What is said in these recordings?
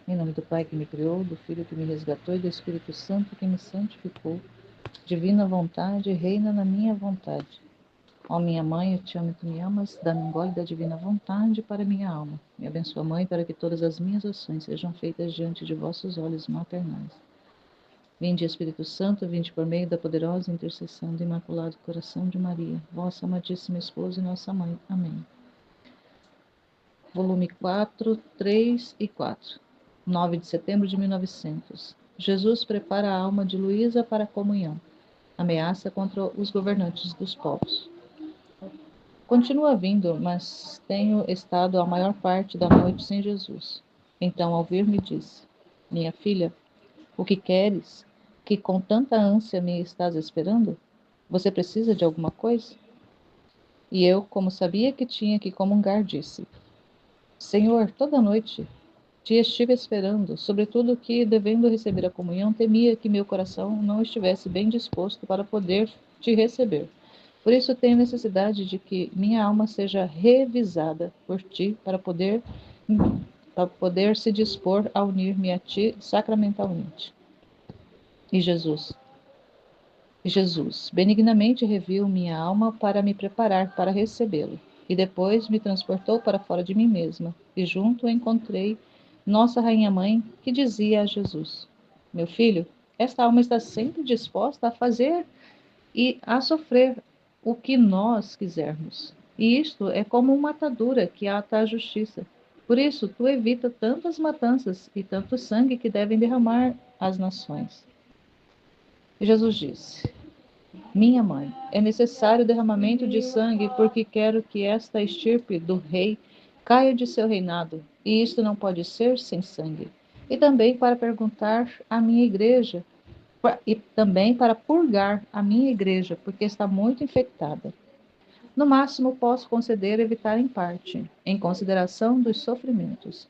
Em nome do Pai que me criou, do Filho que me resgatou e do Espírito Santo que me santificou. Divina vontade, reina na minha vontade. Ó minha mãe, eu te amo e tu me amas, dá-me um gole da divina vontade para minha alma. Me abençoa, mãe, para que todas as minhas ações sejam feitas diante de vossos olhos maternais. Vinde, Espírito Santo, vinde por meio da poderosa intercessão do Imaculado Coração de Maria, vossa amadíssima esposa e nossa mãe. Amém. Volume 4, 3 e 4. 9 de setembro de 1900. Jesus prepara a alma de Luísa para a comunhão. Ameaça contra os governantes dos povos. Continua vindo, mas tenho estado a maior parte da noite sem Jesus. Então, ao vir-me, disse: Minha filha, o que queres? Que com tanta ânsia me estás esperando? Você precisa de alguma coisa? E eu, como sabia que tinha que comungar, disse: Senhor, toda noite te estive esperando, sobretudo que, devendo receber a comunhão, temia que meu coração não estivesse bem disposto para poder te receber. Por isso tenho necessidade de que minha alma seja revisada por ti para poder se dispor a unir-me a ti sacramentalmente. E Jesus, benignamente reviu minha alma para me preparar para recebê-lo, e depois me transportou para fora de mim mesma, e junto encontrei nossa Rainha Mãe, que dizia a Jesus: Meu filho, esta alma está sempre disposta a fazer e a sofrer o que nós quisermos. E isto é como uma atadura que ata a justiça. Por isso, tu evita tantas matanças e tanto sangue que devem derramar as nações. E Jesus disse: Minha mãe, é necessário o derramamento de sangue, porque quero que esta estirpe do rei caia de seu reinado, e isto não pode ser sem sangue. E também para perguntar à minha igreja, e também para purgar a minha igreja, porque está muito infectada. No máximo, posso conceder evitar em parte, em consideração dos sofrimentos.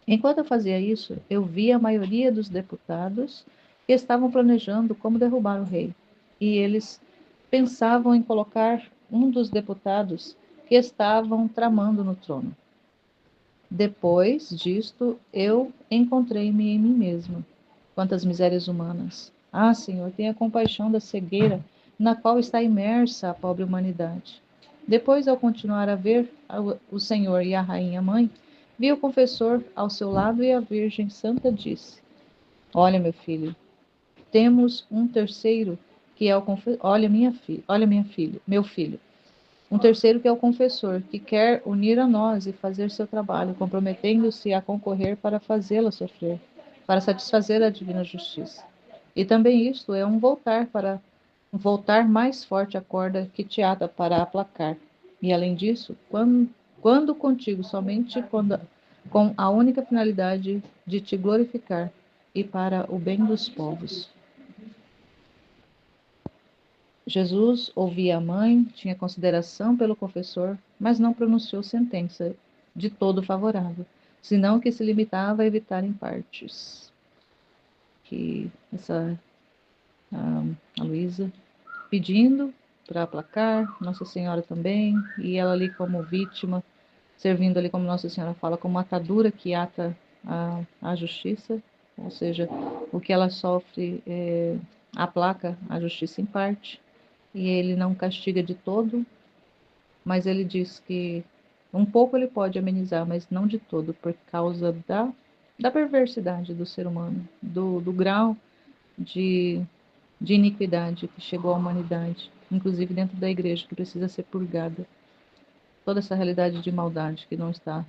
Enquanto eu fazia isso, eu vi a maioria dos deputados que estavam planejando como derrubar o rei, e eles pensavam em colocar um dos deputados que estavam tramando no trono. Depois disto, eu encontrei-me em mim mesma. Quantas misérias humanas! Ah, Senhor, tenha compaixão da cegueira na qual está imersa a pobre humanidade. Depois, ao continuar a ver o Senhor e a Rainha Mãe, vi o confessor ao seu lado e a Virgem Santa disse: Olha, meu filho, temos um terceiro que é o confessor. Olha, minha filha, meu filho. Um terceiro que é o confessor, que quer unir a nós e fazer seu trabalho, comprometendo-se a concorrer para fazê-la sofrer, para satisfazer a divina justiça. E também isto é um voltar mais forte a corda que te ata para aplacar. E além disso, quando contigo somente com a única finalidade de te glorificar e para o bem dos povos. Jesus ouvia a mãe, tinha consideração pelo confessor, mas não pronunciou sentença de todo favorável, senão que se limitava a evitar em partes. Que a Luísa pedindo para aplacar, Nossa Senhora também, e ela ali como vítima, servindo ali como Nossa Senhora fala, como atadura que ata a justiça, ou seja, o que ela sofre aplaca a justiça em parte, e ele não castiga de todo, mas ele diz que um pouco ele pode amenizar, mas não de todo, por causa da perversidade do ser humano, do grau de, de iniquidade que chegou à humanidade, inclusive dentro da igreja, que precisa ser purgada. Toda essa realidade de maldade que não está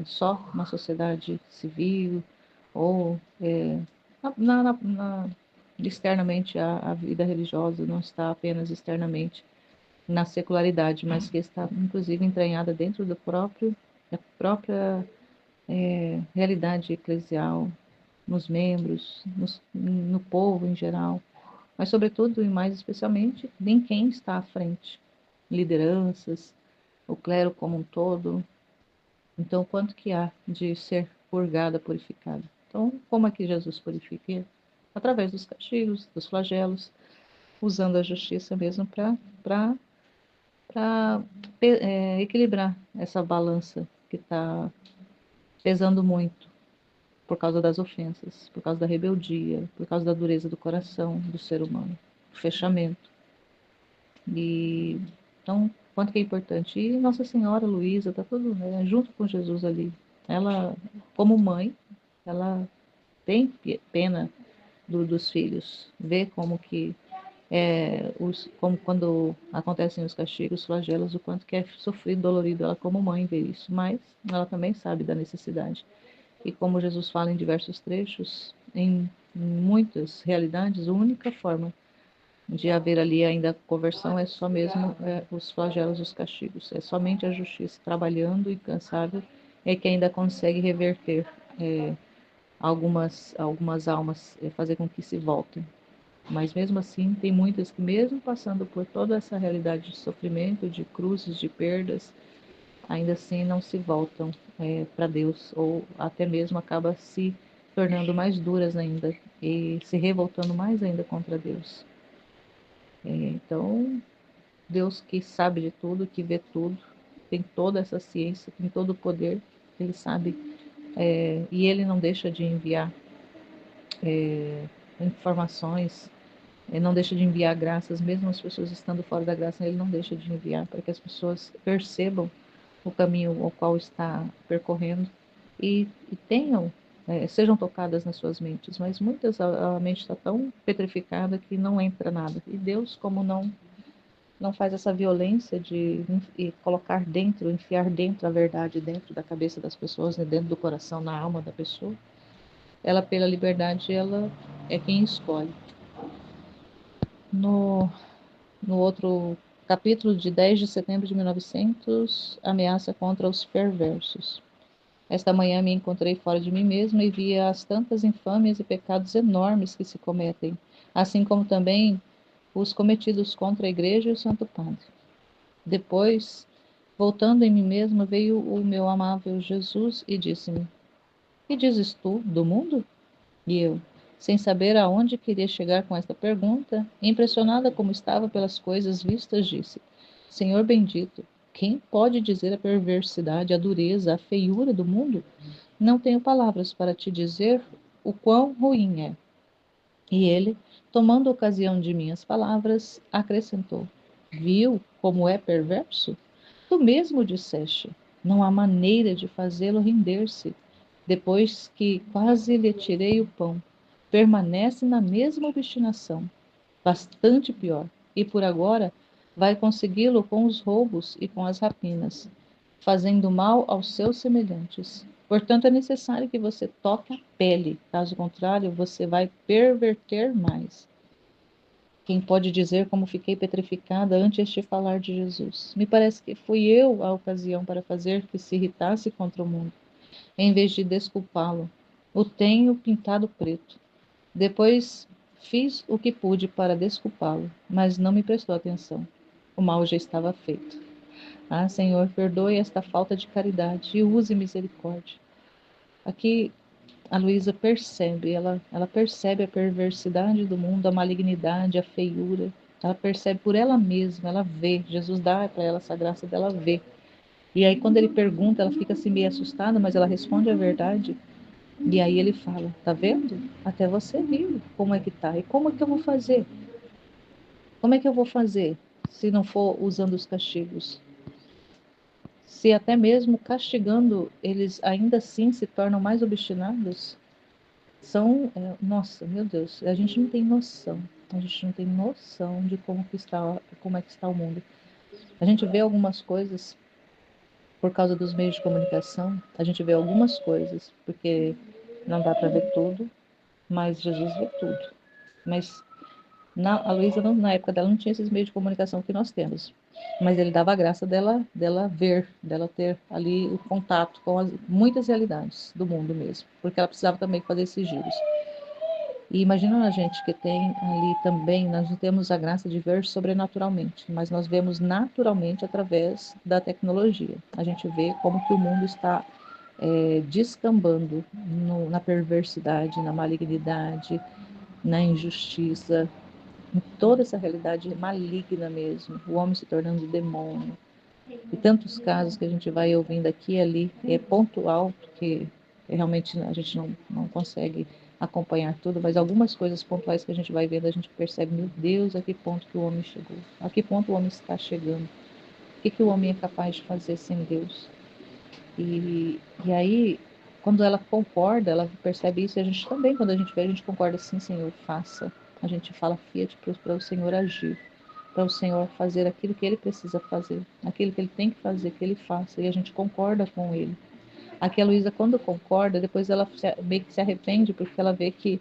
só na sociedade civil ou externamente a vida religiosa, não está apenas externamente na secularidade, mas que está inclusive entranhada dentro da própria realidade eclesial, nos membros, no povo em geral, mas sobretudo e mais especialmente em quem está à frente, lideranças, o clero como um todo. Então, quanto que há de ser purgada, purificada? Então, como é que Jesus purifica? Através dos castigos, dos flagelos, usando a justiça mesmo para equilibrar essa balança que está pesando muito. por causa das ofensas, por causa da rebeldia, por causa da dureza do coração do ser humano, o fechamento. E então, quanto que é importante. E Nossa Senhora Luísa está tudo, né, junto com Jesus ali. Ela, como mãe, ela tem pena dos filhos, vê como que como quando acontecem os castigos, os flagelos, o quanto que é sofrido, dolorido, ela como mãe vê isso, mas ela também sabe da necessidade. E como Jesus fala em diversos trechos, em muitas realidades, a única forma de haver ali ainda conversão é só mesmo os flagelos, os castigos. É somente a justiça trabalhando incansável é que ainda consegue reverter algumas almas, fazer com que se voltem. Mas mesmo assim, tem muitas que mesmo passando por toda essa realidade de sofrimento, de cruzes, de perdas, ainda assim não se voltam para Deus, ou até mesmo acaba se tornando mais duras ainda e se revoltando mais ainda contra Deus. Então, Deus que sabe de tudo, que vê tudo, tem toda essa ciência, tem todo o poder, Ele sabe, e Ele não deixa de enviar informações, Ele não deixa de enviar graças, mesmo as pessoas estando fora da graça, Ele não deixa de enviar para que as pessoas percebam o caminho ao qual está percorrendo e tenham, sejam tocadas nas suas mentes, mas muitas a mente está tão petrificada que não entra nada. E Deus, como não faz essa violência de colocar dentro, enfiar dentro a verdade dentro da cabeça das pessoas, né, dentro do coração, na alma da pessoa, ela pela liberdade, ela é quem escolhe. No, no outro capítulo de 10 de setembro de 1900, ameaça contra os perversos. Esta manhã me encontrei fora de mim mesma e via as tantas infâmias e pecados enormes que se cometem, assim como também os cometidos contra a Igreja e o Santo Padre. Depois, voltando em mim mesma, veio o meu amável Jesus e disse-me: Que dizes tu do mundo? E eu, sem saber aonde queria chegar com esta pergunta, impressionada como estava pelas coisas vistas, disse: Senhor bendito, quem pode dizer a perversidade, a dureza, a feiura do mundo? Não tenho palavras para te dizer o quão ruim é. E ele, tomando ocasião de minhas palavras, acrescentou: Viu como é perverso? Tu mesmo disseste: Não há maneira de fazê-lo render-se. Depois que quase lhe tirei o pão, permanece na mesma obstinação, bastante pior, e por agora vai consegui-lo com os roubos e com as rapinas, fazendo mal aos seus semelhantes. Portanto, é necessário que você toque a pele, caso contrário, você vai perverter mais. Quem pode dizer como fiquei petrificada antes de falar de Jesus? Me parece que fui eu a ocasião para fazer que se irritasse contra o mundo, em vez de desculpá-lo. O tenho pintado preto. Depois fiz o que pude para desculpá-lo, mas não me prestou atenção. O mal já estava feito. Ah, Senhor, perdoe esta falta de caridade e use misericórdia. Aqui a Luísa percebe, ela percebe a perversidade do mundo, a malignidade, a feiura. Ela percebe por ela mesma, ela vê. Jesus dá para ela essa graça dela ver. E aí quando ele pergunta, ela fica assim meio assustada, mas ela responde a verdade. E aí ele fala: Tá vendo? Até você viu como é que tá. E como é que eu vou fazer? Como é que eu vou fazer se não for usando os castigos? Se até mesmo castigando, eles ainda assim se tornam mais obstinados? Nossa, meu Deus, a gente não tem noção. A gente não tem noção de como é que está o mundo. A gente vê algumas coisas por causa dos meios de comunicação. A gente vê algumas coisas porque não dá para ver tudo, mas Jesus vê tudo. Mas a Luísa, na época dela, não tinha esses meios de comunicação que nós temos. Mas ele dava a graça dela ver, dela ter ali o contato com muitas realidades do mundo mesmo, porque ela precisava também fazer esses giros. E imagina a gente que tem ali também, nós não temos a graça de ver sobrenaturalmente, mas nós vemos naturalmente através da tecnologia. A gente vê como que o mundo está descambando na perversidade, na malignidade, na injustiça, em toda essa realidade maligna mesmo, o homem se tornando demônio. E tantos casos que a gente vai ouvindo aqui e ali, é ponto alto que realmente a gente não consegue acompanhar tudo, mas algumas coisas pontuais que a gente vai vendo, a gente percebe, meu Deus, a que ponto que o homem chegou, a que ponto o homem está chegando, o que, que o homem é capaz de fazer sem Deus. E aí, quando ela concorda, ela percebe isso, e a gente também, quando a gente vê, a gente concorda, sim, Senhor, faça. A gente fala fiat para o Senhor agir, para o Senhor fazer aquilo que ele precisa fazer, aquilo que ele tem que fazer, que ele faça, e a gente concorda com ele. Aqui a Luísa, quando concorda, depois ela meio que se arrepende, porque ela vê que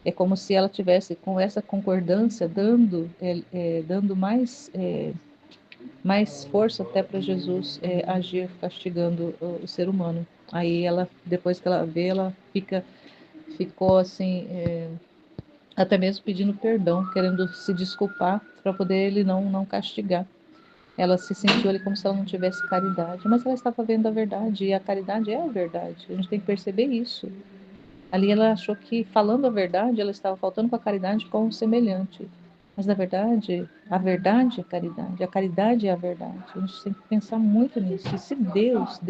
é como se ela tivesse, com essa concordância, dando mais força até para Jesus agir castigando o ser humano. Aí ela, depois que ela vê, ela ficou assim, até mesmo pedindo perdão, querendo se desculpar para poder ele não castigar. Ela se sentiu ali como se ela não tivesse caridade, mas ela estava vendo a verdade, e a caridade é a verdade. A gente tem que perceber isso. Ali ela achou que, falando a verdade, ela estava faltando com a caridade com o semelhante. Mas, na verdade, a verdade é a caridade é a verdade. A gente tem que pensar muito nisso. E se Deus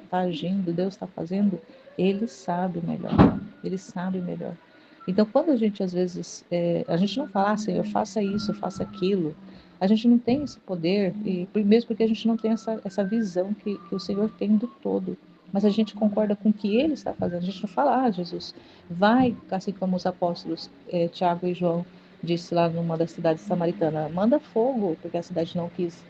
está agindo, Deus está fazendo, Ele sabe melhor. Ele sabe melhor. Então, quando a gente, às vezes, a gente não fala, Senhor, faça isso, faça aquilo, a gente não tem esse poder, e mesmo porque a gente não tem essa visão que o Senhor tem do todo. Mas a gente concorda com o que ele está fazendo. A gente não fala, Jesus, vai, assim como os apóstolos Tiago e João disse lá numa das cidades samaritanas, manda fogo, porque a cidade não quis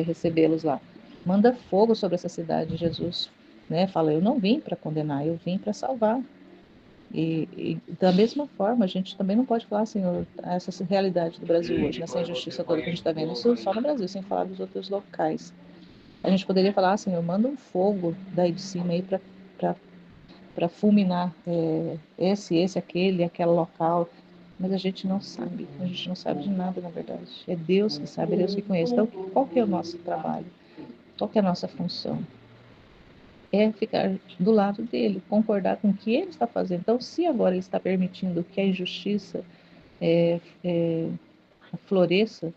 recebê-los lá. Manda fogo sobre essa cidade. Jesus, né, fala, eu não vim para condenar, eu vim para salvar. E da mesma forma, a gente também não pode falar, Senhor, essa realidade do Brasil hoje, nessa injustiça toda que a gente está vendo, isso só no Brasil, sem falar dos outros locais. A gente poderia falar, Senhor, manda um fogo daí de cima aí para fulminar aquele, aquele local. Mas a gente não sabe, a gente não sabe de nada, na verdade. É Deus que sabe, é Deus que conhece. Então, qual que é o nosso trabalho? Qual que é a nossa função? É ficar do lado dele, concordar com o que ele está fazendo. Então, se agora ele está permitindo que a injustiça floresça,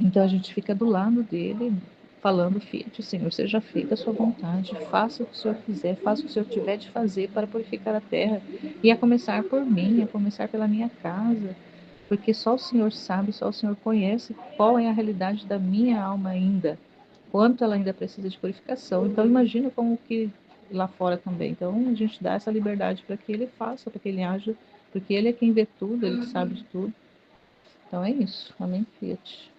então a gente fica do lado dele, falando, Fiat, Senhor, seja feita a sua vontade, faça o que o Senhor quiser, faça o que o Senhor tiver de fazer para purificar a terra, e a começar por mim, a começar pela minha casa, porque só o Senhor sabe, só o Senhor conhece qual é a realidade da minha alma ainda, quanto ela ainda precisa de purificação. Então imagina como que lá fora também. Então a gente dá essa liberdade para que ele faça, para que ele haja, porque ele é quem vê tudo, ele sabe de tudo. Então é isso. Amém, Fiat.